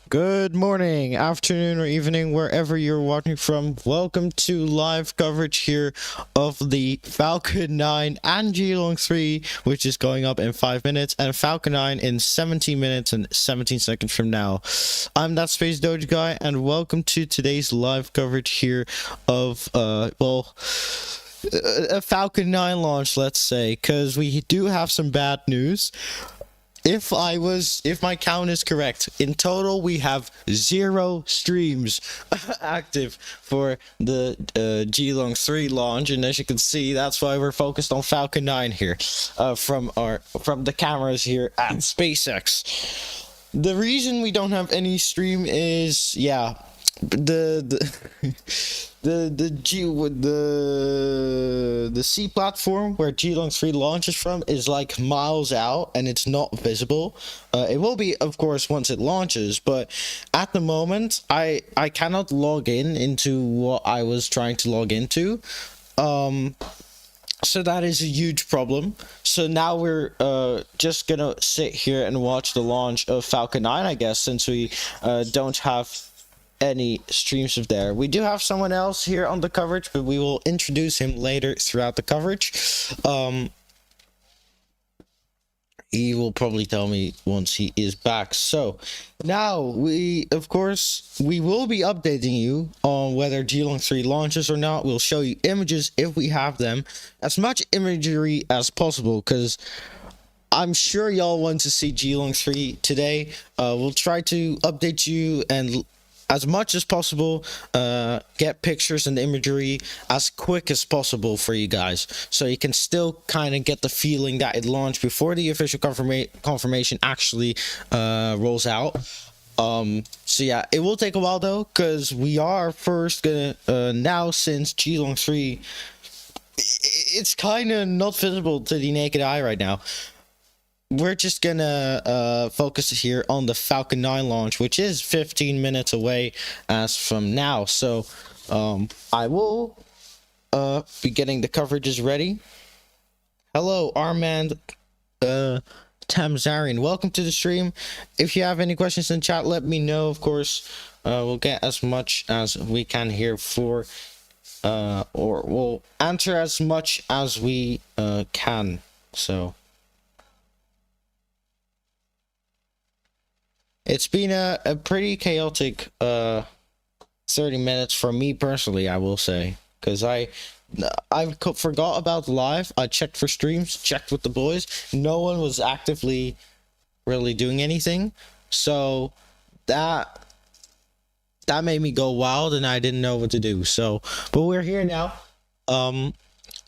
Good morning, afternoon, or evening, wherever you're watching from. Welcome to live coverage here of the Falcon 9 and G-3, which is going up in 5 minutes, and Falcon 9 in 17 minutes and 17 seconds from now. I'm ThatSpaceDogeGuy, and welcome to today's live coverage here of, a Falcon 9 launch, let's say, because we do have some bad news. If my count is correct, in total we have 0 streams active for the G-3 launch, and as you can see, that's why we're focused on Falcon 9 here, from the cameras here at SpaceX. The reason we don't have any stream is, yeah, the C platform where G-3 launches from is like miles out and it's not visible. It will be, of course, once it launches, but at the moment I cannot log into what I was trying to log into. So that is a huge problem. So now we're just gonna sit here and watch the launch of Falcon 9, I guess, since we don't have any streams of there. We do have someone else here on the coverage, but we will introduce him later throughout the coverage. He will probably tell me once he is back. So now we will be updating you on whether G-3 launches or not. We'll show you images if we have them, as much imagery as possible, because I'm sure y'all want to see G-3 today. We'll try to update you and as much as possible, get pictures and imagery as quick as possible for you guys, so you can still kind of get the feeling that it launched before the official confirmation actually rolls out. So yeah, it will take a while though, because we are first gonna now, since G-3 it's kind of not visible to the naked eye right now, we're just gonna focus here on the Falcon 9 launch, which is 15 minutes away as from now. So I will be getting the coverages ready. Hello, Armand Tamzarian, welcome to the stream. If you have any questions in chat, let me know. Of course, we'll get as much as we can here for or we'll answer as much as we can. So it's been a pretty chaotic 30 minutes for me personally, I will say, because I forgot about live. I checked for streams, checked with the boys. No one was actively really doing anything, so that made me go wild, and I didn't know what to do. So, but we're here now,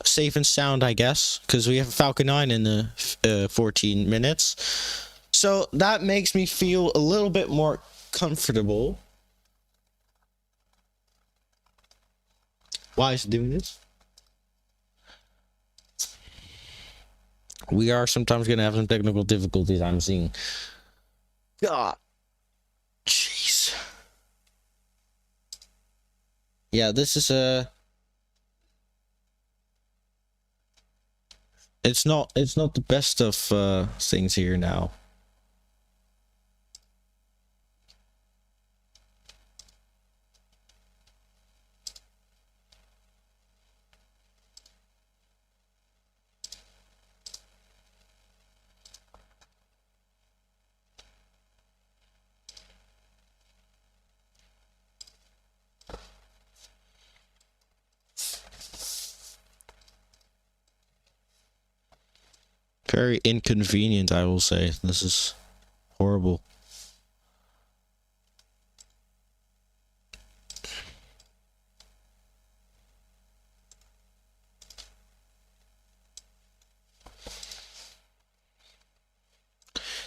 safe and sound, I guess, because we have Falcon 9 in the 14 minutes. So that makes me feel a little bit more comfortable. Why is it doing this? We are sometimes going to have some technical difficulties, I'm seeing. God. Jeez. Yeah, this is it's not the best of things here now. Very inconvenient, I will say. This is horrible.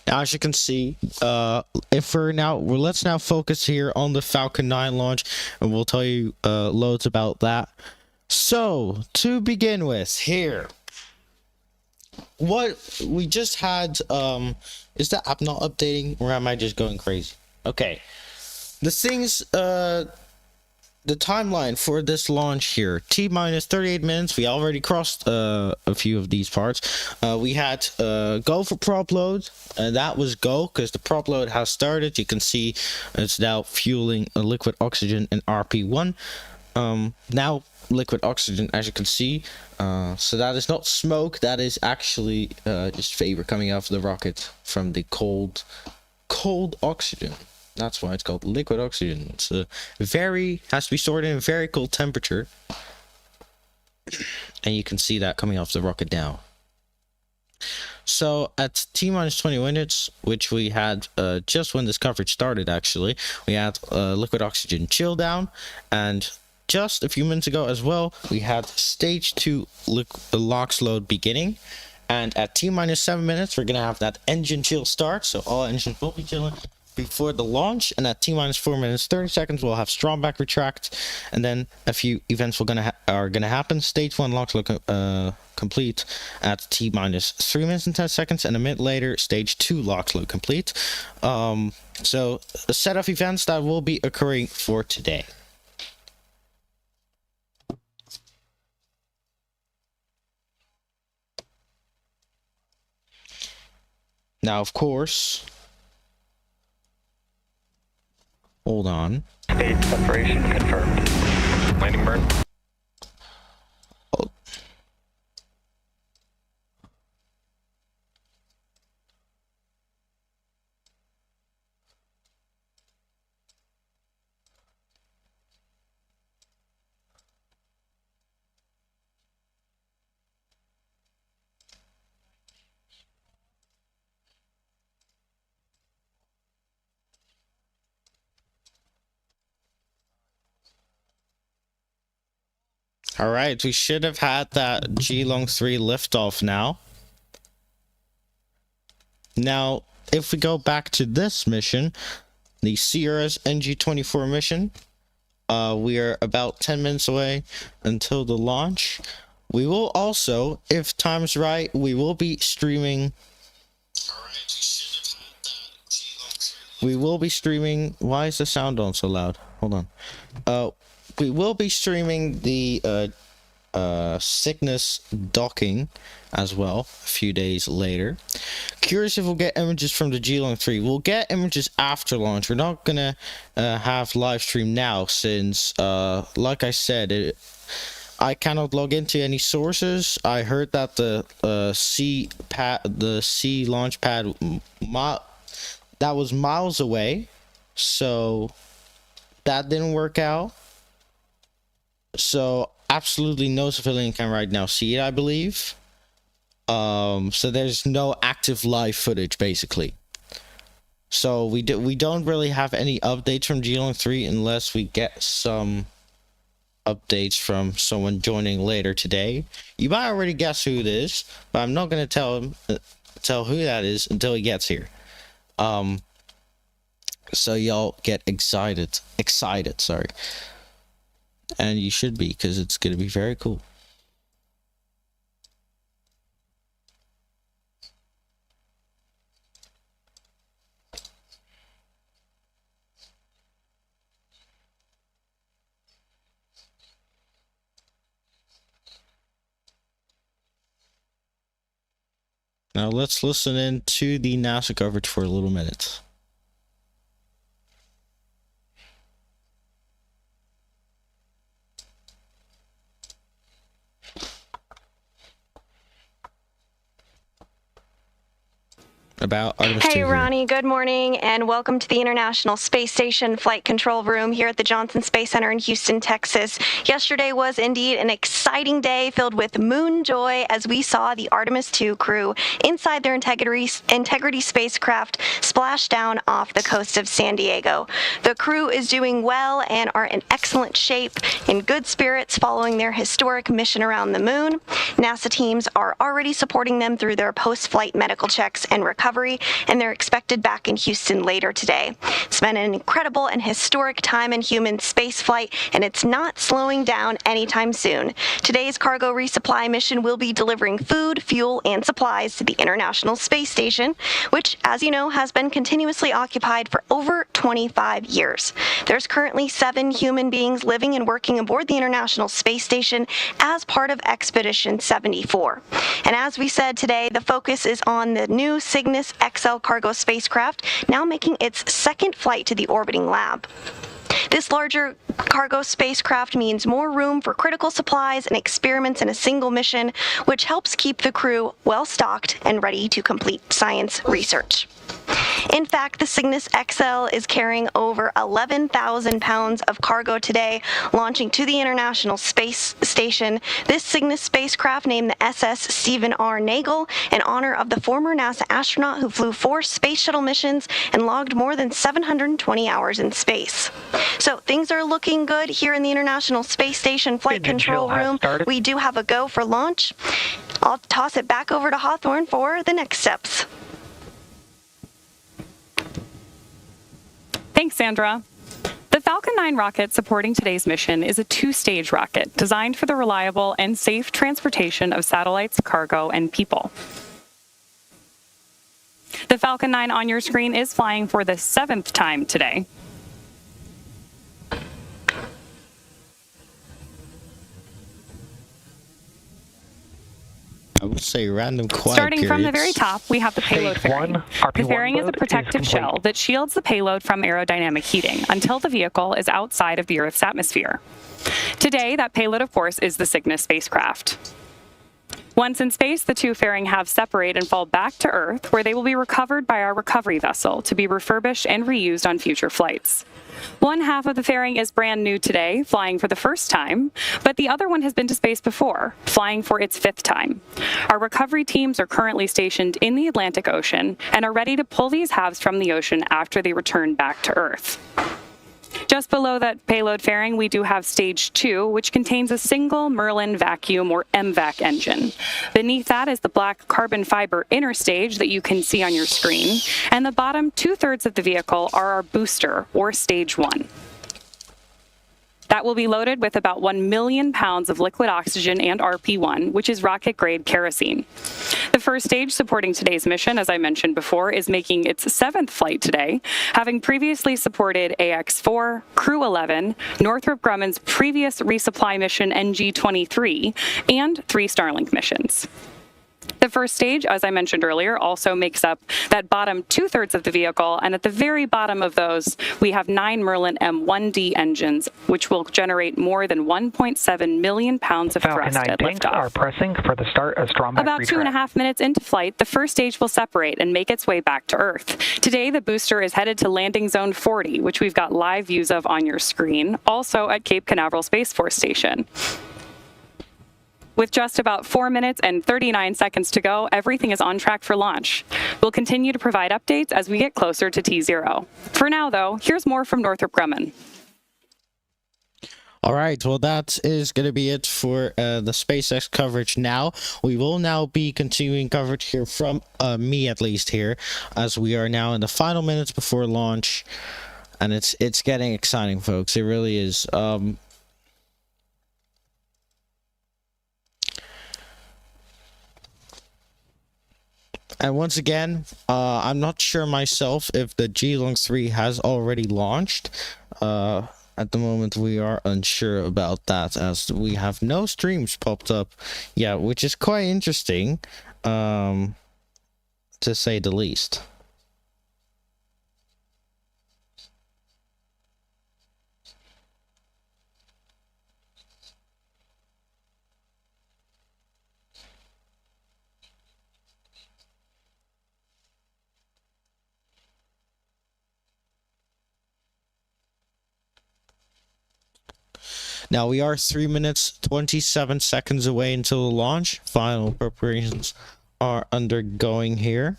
Now, as you can see, let's now focus here on the Falcon 9 launch, and we'll tell you loads about that. So, to begin with, here, what we just had, is the app not updating, or am I just going crazy? Okay, the things the timeline for this launch here, T-minus 38 minutes. We already crossed a few of these parts. We had go for prop load, and that was go because the prop load has started. You can see it's now fueling a liquid oxygen in RP1. Now liquid oxygen, as you can see, so that is not smoke, that is actually just vapor coming off the rocket from the cold oxygen. That's why it's called liquid oxygen. It's has to be stored in a very cold temperature, and you can see that coming off the rocket now. So at T-minus 20 minutes, which we had just when this coverage started, actually, we had liquid oxygen chill down, and just a few minutes ago as well, we had stage 2 LOX load beginning. And at T-minus 7 minutes, we're going to have that engine chill start. So all engines will be chilling before the launch. And at T-minus 4 minutes, 30 seconds, we'll have strong back retract. And then a few events are going to happen. Stage 1 LOX load complete at T-minus 3 minutes and 10 seconds. And a minute later, stage 2 LOX load complete. So a set of events that will be occurring for today. Now, of course, hold on. Stage separation confirmed. Landing burn. Oh. All right, we should have had that G-Long-3 liftoff now. Now, if we go back to this mission, the CRS NG-24 mission, we are about 10 minutes away until the launch. We will also, if time's right, we will be streaming. We will be streaming. Why is the sound on so loud? Hold on. We will be streaming the Cygnus docking as well a few days later. Curious if we'll get images from the G-Long-3. We'll get images after launch. We're not gonna have live stream now since, like I said, I cannot log into any sources. I heard that the C launch pad, that was miles away, so that didn't work out. So absolutely no civilian can right now see it, I believe. So there's no active live footage basically. So we don't really have any updates from G-Long-3 unless we get some updates from someone joining later today. You might already guess who it is, but I'm not gonna tell who that is until he gets here. So y'all get excited, sorry. And you should be, because it's going to be very cool. Now let's listen in to the NASA coverage for a little minute. About Artemis Hey, 2 Ronnie, good morning, and welcome to the International Space Station Flight Control Room here at the Johnson Space Center in Houston, Texas. Yesterday was indeed an exciting day filled with moon joy as we saw the Artemis 2 crew inside their Integrity spacecraft splash down off the coast of San Diego. The crew is doing well and are in excellent shape, in good spirits following their historic mission around the moon. NASA teams are already supporting them through their post-flight medical checks and recovery recovery, and they're expected back in Houston later today. It's been an incredible and historic time in human spaceflight, and it's not slowing down anytime soon. Today's cargo resupply mission will be delivering food, fuel, and supplies to the International Space Station, which, as you know, has been continuously occupied for over 25 years. There's currently 7 human beings living and working aboard the International Space Station as part of Expedition 74. And as we said today, the focus is on the new Cygnus XL cargo spacecraft, now making its second flight to the orbiting lab. This larger cargo spacecraft means more room for critical supplies and experiments in a single mission, which helps keep the crew well stocked and ready to complete science research. In fact, the Cygnus XL is carrying over 11,000 pounds of cargo today, launching to the International Space Station. This Cygnus spacecraft, named the SS Stephen R. Nagel, in honor of the former NASA astronaut who flew 4 space shuttle missions and logged more than 720 hours in space. So things are looking good here in the International Space Station flight control room. We do have a go for launch. I'll toss it back over to Hawthorne for the next steps. Thanks, Sandra. The Falcon 9 rocket supporting today's mission is a 2-stage rocket designed for the reliable and safe transportation of satellites, cargo, and people. The Falcon 9 on your screen is flying for the 7th time today. I would say random quiet Starting from the periods. very top, we have the payload fairing. The fairing is a protective shell that shields the payload from aerodynamic heating until the vehicle is outside of the Earth's atmosphere. Today, that payload, of course, is the Cygnus spacecraft. Once in space, the 2 fairing halves separate and fall back to Earth, where they will be recovered by our recovery vessel to be refurbished and reused on future flights. One half of the fairing is brand new today, flying for the first time, but the other one has been to space before, flying for its 5th time. Our recovery teams are currently stationed in the Atlantic Ocean and are ready to pull these halves from the ocean after they return back to Earth. Just below that payload fairing, we do have stage 2, which contains a single Merlin vacuum or MVAC engine. Beneath that is the black carbon fiber inner stage that you can see on your screen, and the bottom 2/3 of the vehicle are our booster, or stage 1. That will be loaded with about 1 million pounds of liquid oxygen and RP1, which is rocket-grade kerosene. The first stage supporting today's mission, as I mentioned before, is making its 7th flight today, having previously supported AX-4, Crew 11, Northrop Grumman's previous resupply mission NG-23, and 3 Starlink missions. The first stage, as I mentioned earlier, also makes up that bottom 2/3 of the vehicle, and at the very bottom of those, we have 9 Merlin M1D engines, which will generate more than 1.7 million pounds of thrust at liftoff. Are pressing for the start of Stromback About 2.5 minutes into flight, the first stage will separate and make its way back to Earth. Today, the booster is headed to landing zone 40, which we've got live views of on your screen, also at Cape Canaveral Space Force Station. With just about 4 minutes and 39 seconds to go, everything is on track for launch. We'll continue to provide updates as we get closer to T0. For now, though, here's more from Northrop Grumman. All right, well, that is going to be it for the SpaceX coverage now. We will now be continuing coverage here from me, at least here, as we are now in the final minutes before launch. And it's getting exciting, folks. It really is. And once again, I'm not sure myself if the Geelong-3 has already launched. At the moment, we are unsure about that, as we have no streams popped up yet, which is quite interesting, to say the least. Now we are 3 minutes 27 seconds away until the launch. Final preparations are undergoing here.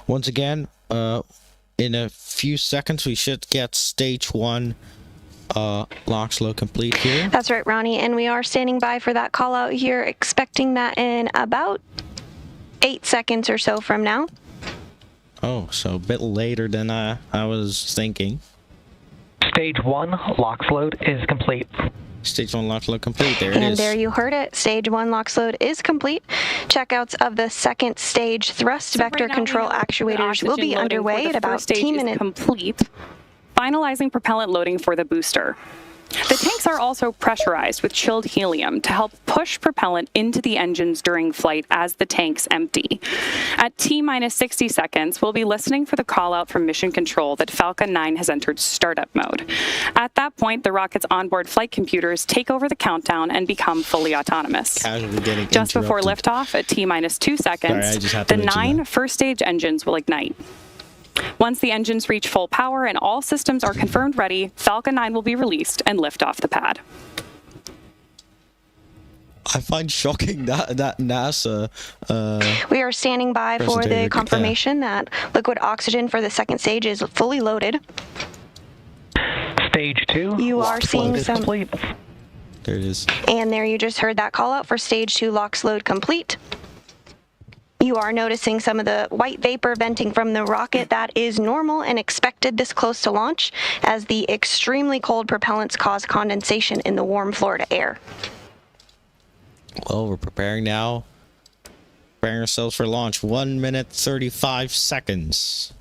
Once again, in a few seconds we should get stage 1 lock slow complete here. That's right, Ronnie, and we are standing by for that call out here, expecting that in about 8 seconds or so from now. Oh, so a bit later than I was thinking. Stage 1 LOX load is complete. Stage 1 LOX load complete. There it is. And there you heard it. Stage 1 LOX load is complete. Checkouts of the second stage thrust vector control actuators will be underway at about 10 minutes. Complete. Finalizing propellant loading for the booster. The tanks are also pressurized with chilled helium to help push propellant into the engines during flight as the tanks empty. At T-minus 60 seconds, we'll be listening for the call out from Mission Control that Falcon 9 has entered startup mode. At that point, the rocket's onboard flight computers take over the countdown and become fully autonomous. Just before liftoff at T-minus 2 seconds, the 9 first stage engines will ignite. Once the engines reach full power and all systems are confirmed ready, Falcon 9 will be released and lift off the pad. I find shocking that NASA... we are standing by for the confirmation that liquid oxygen for the second stage is fully loaded. Stage 2. You are seeing some... complete. There it is. And there you just heard that call out for stage 2 LOX load complete. You are noticing some of the white vapor venting from the rocket. That is normal and expected this close to launch, as the extremely cold propellants cause condensation in the warm Florida air. Well, we're preparing now. Preparing ourselves for launch. 1 minute, 35 seconds.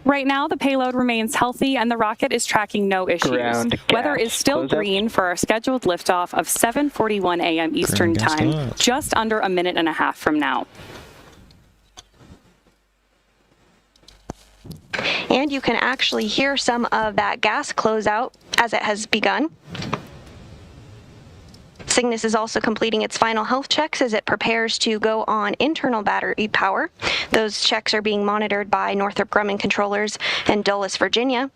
Right now, the payload remains healthy and the rocket is tracking no issues. Weather is still green for our scheduled liftoff of 7:41 a.m. Eastern Time, just under a minute and a half from now. And you can actually hear some of that gas closeout as it has begun. Cygnus is also completing its final health checks as it prepares to go on internal battery power. Those checks are being monitored by Northrop Grumman controllers in Dulles, Virginia.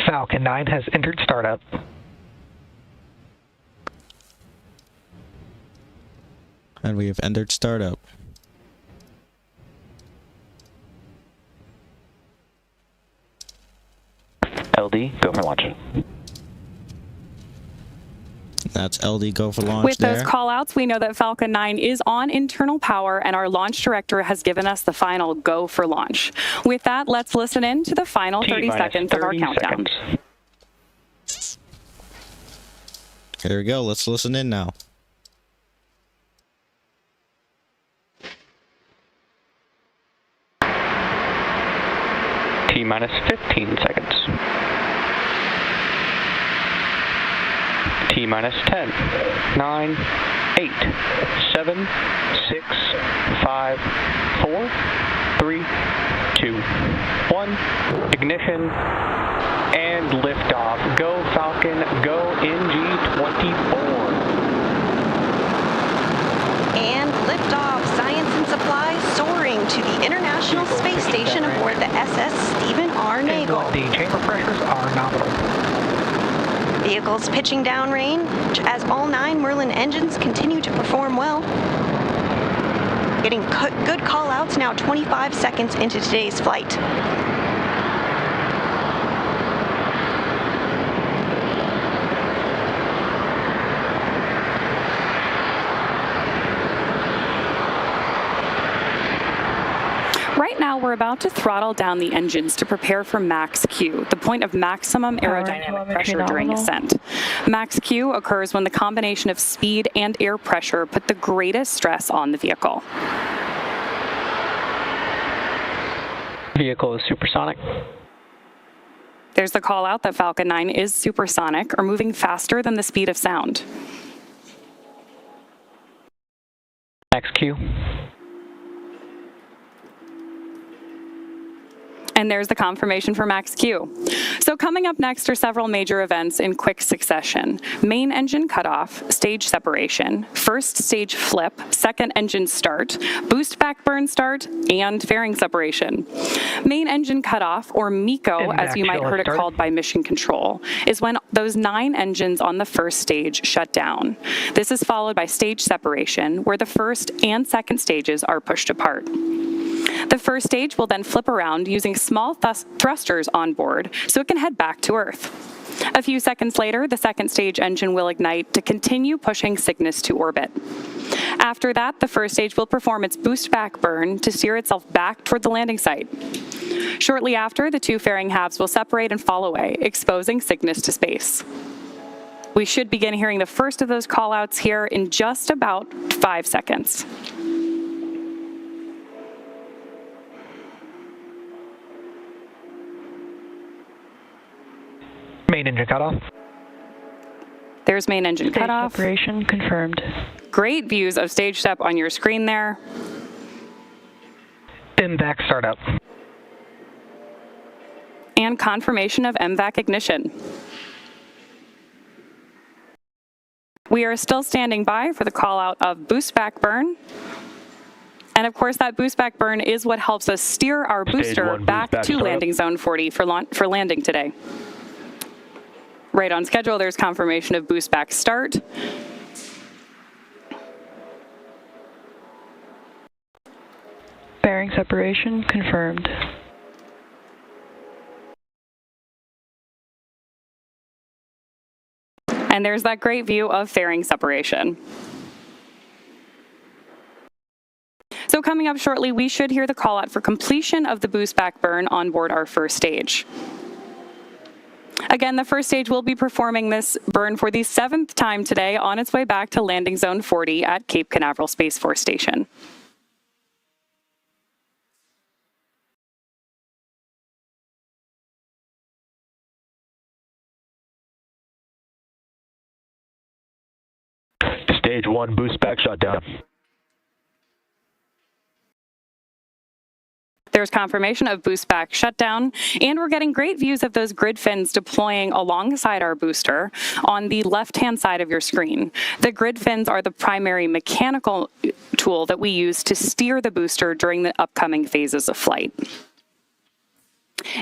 Falcon 9 has entered startup. And we have entered startup. LD, go for launch. That's LD, go for launch. With those call-outs, we know that Falcon 9 is on internal power, and our launch director has given us the final go for launch. With that, let's listen in to the final 30 seconds of our countdown. Here we go. Let's listen in now. T-minus 15 seconds. T-minus 10, 9, 8, 7, 6, 5, 4, 3, 2, 1. Ignition and liftoff. Go Falcon, go NG-24. And liftoff. Science and supplies soaring to the International Space Station aboard the SS Stephen R. Nagel. The chamber pressures are nominal. Vehicles pitching downrange as all 9 Merlin engines continue to perform well. Getting good call-outs now 25 seconds into today's flight. Right now, we're about to throttle down the engines to prepare for max Q, the point of maximum aerodynamic pressure during ascent. Max Q occurs when the combination of speed and air pressure put the greatest stress on the vehicle. Vehicle is supersonic. There's the call out that Falcon 9 is supersonic, or moving faster than the speed of sound. Max Q. And there's the confirmation for Max Q. So coming up next are several major events in quick succession. Main engine cutoff, stage separation, first stage flip, second engine start, boost back burn start, and fairing separation. Main engine cutoff, or MECO, as you might heard it called by Mission Control, is when those 9 engines on the first stage shut down. This is followed by stage separation, where the first and second stages are pushed apart. The first stage will then flip around using small thrusters on board so it can head back to Earth. A few seconds later, the second stage engine will ignite to continue pushing Cygnus to orbit. After that, the first stage will perform its boost back burn to steer itself back toward the landing site. Shortly after, the two fairing halves will separate and fall away, exposing Cygnus to space. We should begin hearing the first of those callouts here in just about 5 seconds. Main engine cutoff. There's main engine Stage cutoff. separation confirmed. Great views of stage step on your screen there. MVAC startup. And confirmation of MVAC ignition. We are still standing by for the call out of boost back burn. And of course, that boost back burn is what helps us steer our booster back to landing zone 40 for landing today. Right on schedule, there's confirmation of boost back start. Bearing separation confirmed. And there's that great view of fairing separation. So coming up shortly, we should hear the call out for completion of the boost back burn on board our first stage. Again, the first stage will be performing this burn for the 7th time today on its way back to landing zone 40 at Cape Canaveral Space Force Station. Stage 1 boost back shutdown. There's confirmation of boost back shutdown, and we're getting great views of those grid fins deploying alongside our booster on the left-hand side of your screen. The grid fins are the primary mechanical tool that we use to steer the booster during the upcoming phases of flight.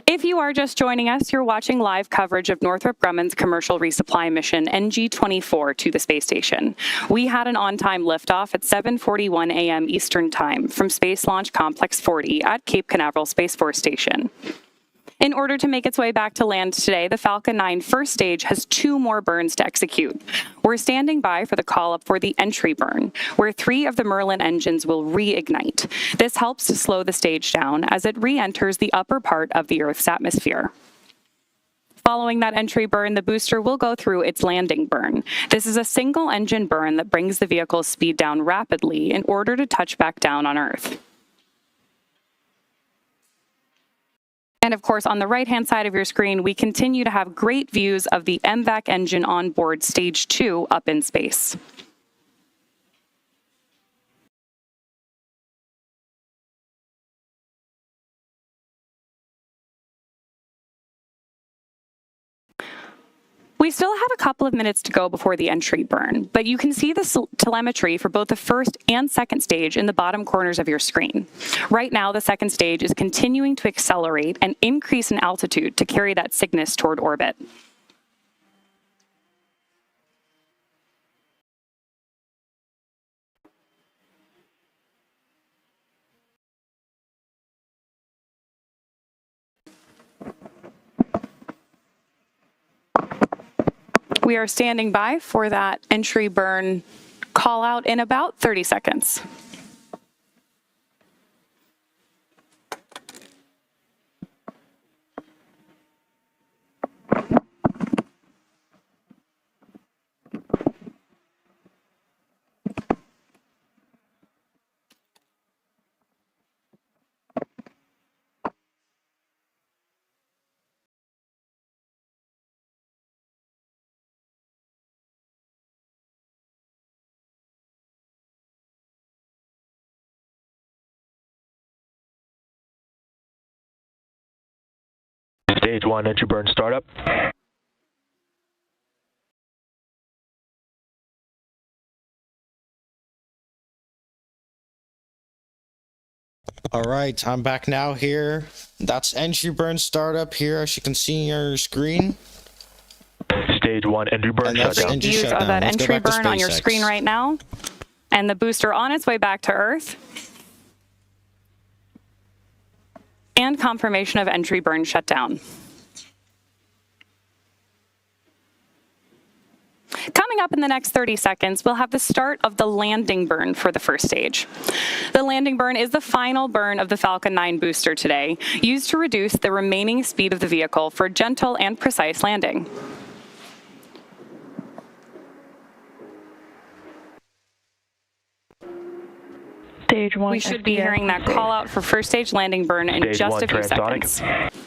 If you are just joining us, you're watching live coverage of Northrop Grumman's commercial resupply mission NG-24 to the space station. We had an on-time liftoff at 7:41 a.m. Eastern Time from Space Launch Complex 40 at Cape Canaveral Space Force Station. In order to make its way back to land today, the Falcon 9 first stage has 2 more burns to execute. We're standing by for the call-up for the entry burn, where 3 of the Merlin engines will reignite. This helps to slow the stage down as it re-enters the upper part of the Earth's atmosphere. Following that entry burn, the booster will go through its landing burn. This is a single engine burn that brings the vehicle's speed down rapidly in order to touch back down on Earth. And of course, on the right-hand side of your screen, we continue to have great views of the MVAC engine on board Stage 2 up in space. We still have a couple of minutes to go before the entry burn, but you can see the telemetry for both the first and second stage in the bottom corners of your screen. Right now, the second stage is continuing to accelerate and increase in altitude to carry that Cygnus toward orbit. We are standing by for that entry burn call out in about 30 seconds. Stage 1 entry burn startup. All right, I'm back now here. That's entry burn startup here, as you can see on your screen. Stage 1 entry burn And that's shutdown. engine Views shutdown. of that Let's go entry back to burn on your SpaceX. screen right now, and the booster on its way back to Earth. And confirmation of entry burn shutdown. Coming up up in the next 30 seconds, we'll have the start of the landing burn for the first stage. The landing burn is the final burn of the Falcon 9 booster today, used to reduce the remaining speed of the vehicle for gentle and precise landing. Stage 1. We should be hearing that call out for first stage landing burn in Stage just 1 a few transonic. seconds.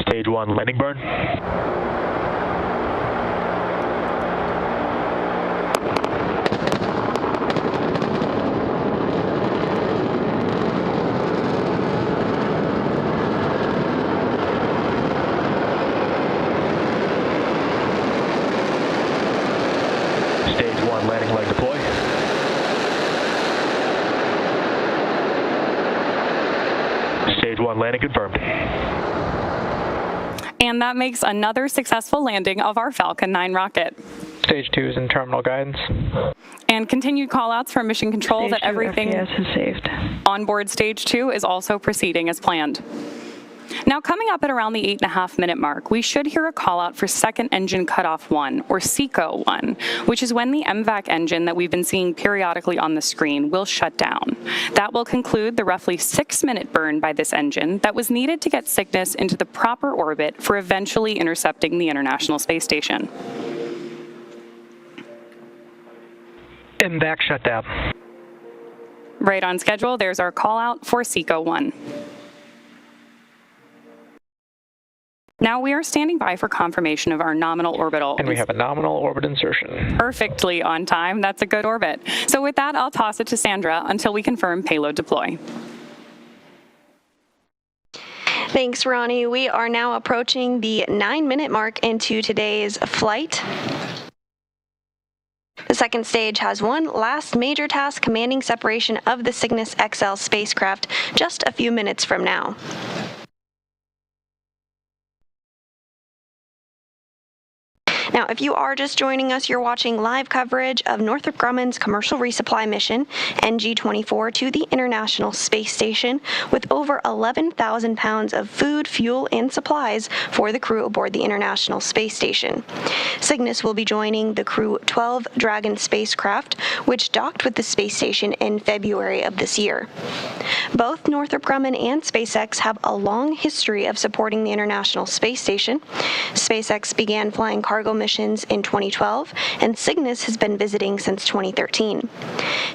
Stage 1 landing burn. Stage 1 landing leg deploy. Stage 1 landing confirmed. And that makes another successful landing of our Falcon 9 rocket. Stage 2 is in terminal guidance. And continued callouts from Mission Control that everything FPS is saved. on board Stage 2 is also proceeding as planned. Now, coming up at around the 8.5-minute mark, we should hear a call out for second engine cutoff 1, or SECO 1, which is when the MVAC engine that we've been seeing periodically on the screen will shut down. That will conclude the roughly 6-minute burn by this engine that was needed to get Cygnus into the proper orbit for eventually intercepting the International Space Station. MVAC shutdown. Right on schedule, there's our call out for SECO 1. Now we are standing by for confirmation of our nominal orbital. And we have a nominal orbit insertion. Perfectly on time. That's a good orbit. So with that, I'll toss it to Sandra until we confirm payload deploy. Thanks, Ronnie. We are now approaching the 9-minute mark into today's flight. The second stage has one last major task, commanding separation of the Cygnus XL spacecraft just a few minutes from now. Now, if you are just joining us, you're watching live coverage of Northrop Grumman's commercial resupply mission, NG-24, to the International Space Station, with over 11,000 pounds of food, fuel, and supplies for the crew aboard the International Space Station. Cygnus will be joining the Crew 12 Dragon spacecraft, which docked with the space station in February of this year. Both Northrop Grumman and SpaceX have a long history of supporting the International Space Station. SpaceX began flying cargo missions in 2012, and Cygnus has been visiting since 2013.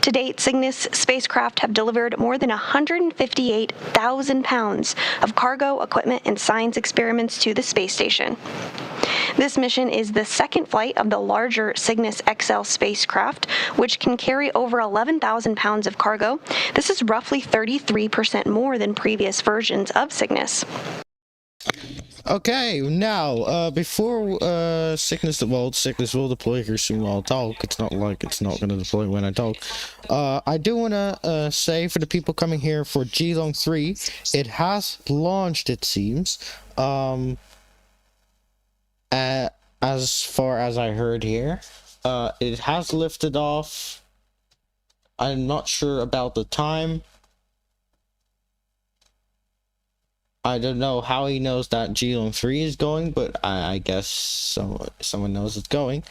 To date, Cygnus spacecraft have delivered more than 158,000 pounds of cargo, equipment, and science experiments to the space station. This mission is the second flight of the larger Cygnus XL spacecraft, which can carry over 11,000 pounds of cargo. This is roughly 33% more than previous versions of Cygnus. Okay, now, before Cygnus will deploy here soon while I talk. It's not like it's not going to deploy when I talk. I do want to say for the people coming here for Geelong 3, it has launched, it seems. As far as I heard here, it has lifted off. I'm not sure about the time. I don't know how he knows that Geelong 3 is going, but I guess someone knows it's going.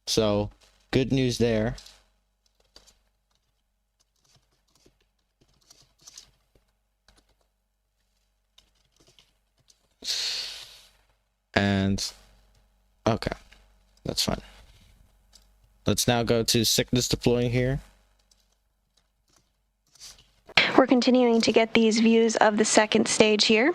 So, good news there. And, okay, that's fine. Let's now go to Cygnus deploying here. We're continuing to get these views of the second stage here.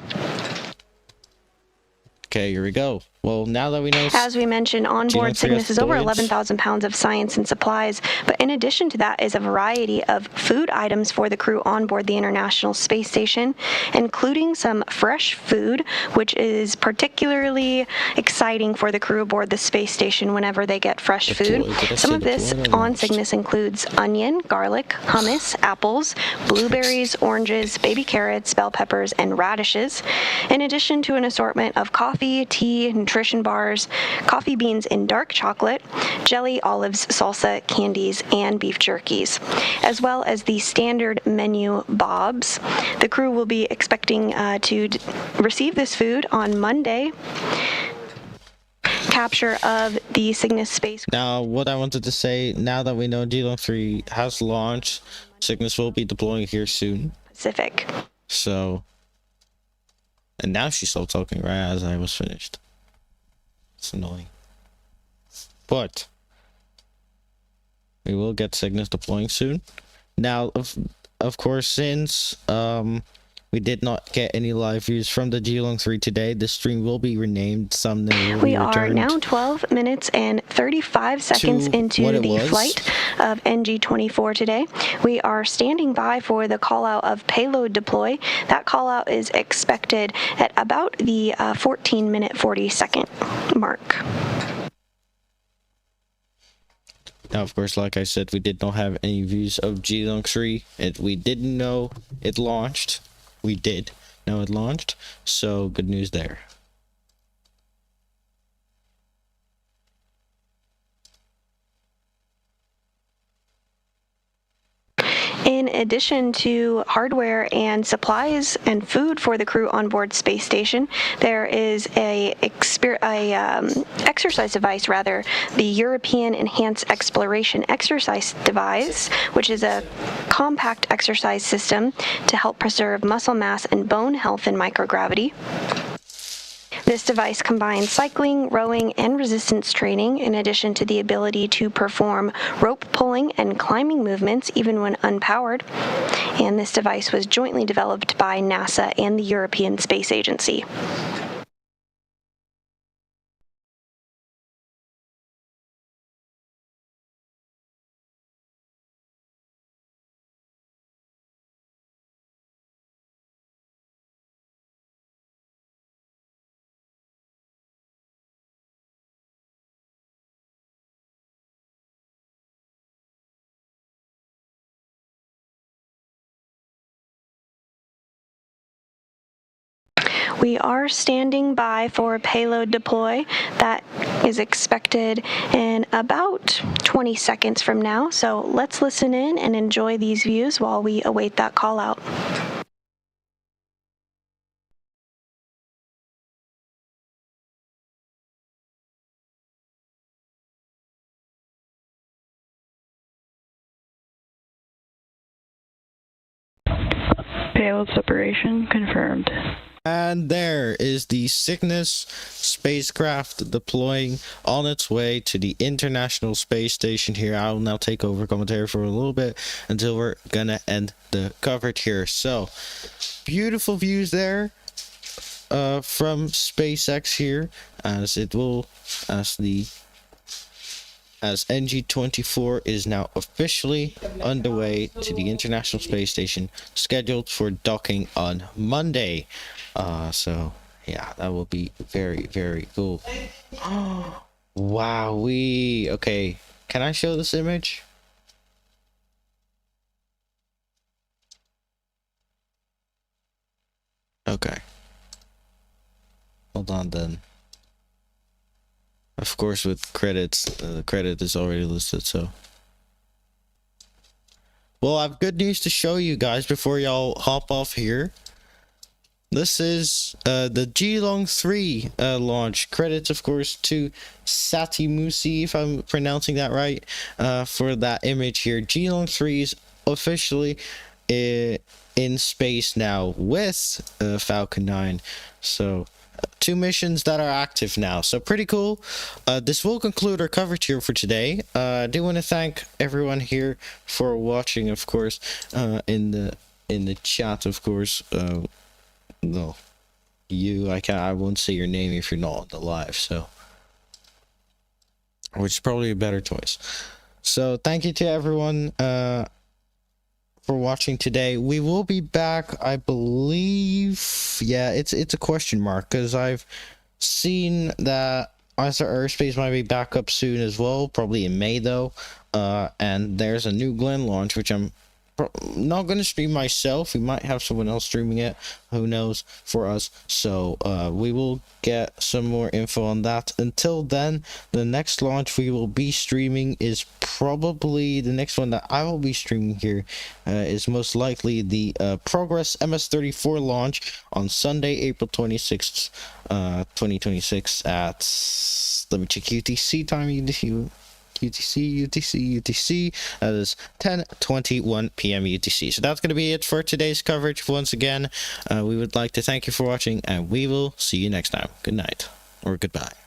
Okay, here we go. Well, now that we know... As we mentioned, onboard Cygnus is over 11,000 pounds of science and supplies, but in addition to that is a variety of food items for the crew onboard the International Space Station, including some fresh food, which is particularly exciting for the crew aboard the space station whenever they get fresh food. Some of this on Cygnus includes onion, garlic, hummus, apples, blueberries, oranges, baby carrots, bell peppers, and radishes, in addition to an assortment of coffee, tea, nutrition bars, coffee beans in dark chocolate, jelly, olives, salsa, candies, and beef jerkies, as well as the standard menu bobs. The crew will be expecting to receive this food on Monday. Capture of the Cygnus space. Now, what I wanted to say, now that we know Geelong 3 has launched, Cygnus will be deploying here soon. Pacific. So, and now she stopped talking right as I was finished. It's annoying. But we will get Cygnus deploying soon. Now, of course, since we did not get any live views from the Geelong 3 today, the stream will be renamed. Thumbnail will be returned. We are now 12 minutes and 35 seconds into the flight of NG-24 today. We are standing by for the call out of payload deploy. That call out is expected at about the 14-minute 40-second mark. Now, of course, like I said, we did not have any views of Geelong 3. We didn't know it launched. We did know it launched, so good news there. In addition to hardware and supplies and food for the crew on board space station, there is a exercise device, the European Enhanced Exploration Exercise Device, which is a compact exercise system to help preserve muscle mass and bone health in microgravity. This device combines cycling, rowing, and resistance training, in addition to the ability to perform rope pulling and climbing movements even when unpowered. And this device was jointly developed by NASA and the European Space Agency. We are standing by for payload deploy. That is expected in about 20 seconds from now. So let's listen in and enjoy these views while we await that call out. Payload separation confirmed. And there is the Cygnus spacecraft deploying on its way to the International Space Station here. I will now take over commentary for a little bit until we're gonna end the coverage here. So, beautiful views there from SpaceX here, as NG-24 is now officially underway to the International Space Station, scheduled for docking on Monday. So yeah, that will be very, very cool. Wowee. Okay, can I show this image? Okay. Hold on then. Of course, with credits, the credit is already listed, so. Well, I have good news to show you guys before y'all hop off here. This is the Geelong 3 launch. Credits, of course, to Sati Musi, if I'm pronouncing that right, for that image here. Geelong 3 is officially in space now with Falcon 9. So, 2 missions that are active now, so pretty cool. This will conclude our coverage here for today. I do want to thank everyone here for watching, of course, in the chat, of course. No, I won't say your name if you're not on the live, so, which is probably a better choice. So thank you to everyone for watching today. We will be back, I believe. Yeah, it's a question mark, because I've seen that Arthur Airspace might be back up soon as well, probably in May though. And there's a new Glen launch, which I'm not gonna stream myself. We might have someone else streaming it, who knows, for us. So we will get some more info on that. Until then, the next launch we will be streaming is probably the next one that I will be streaming here, is most likely the Progress MS-34 launch on Sunday, April 26th, 2026 at, let me check UTC time. UTC, that is 10:21 p.m. UTC. So that's going to be it for today's coverage. Once again, we would like to thank you for watching, and we will see you next time. Good night, or goodbye.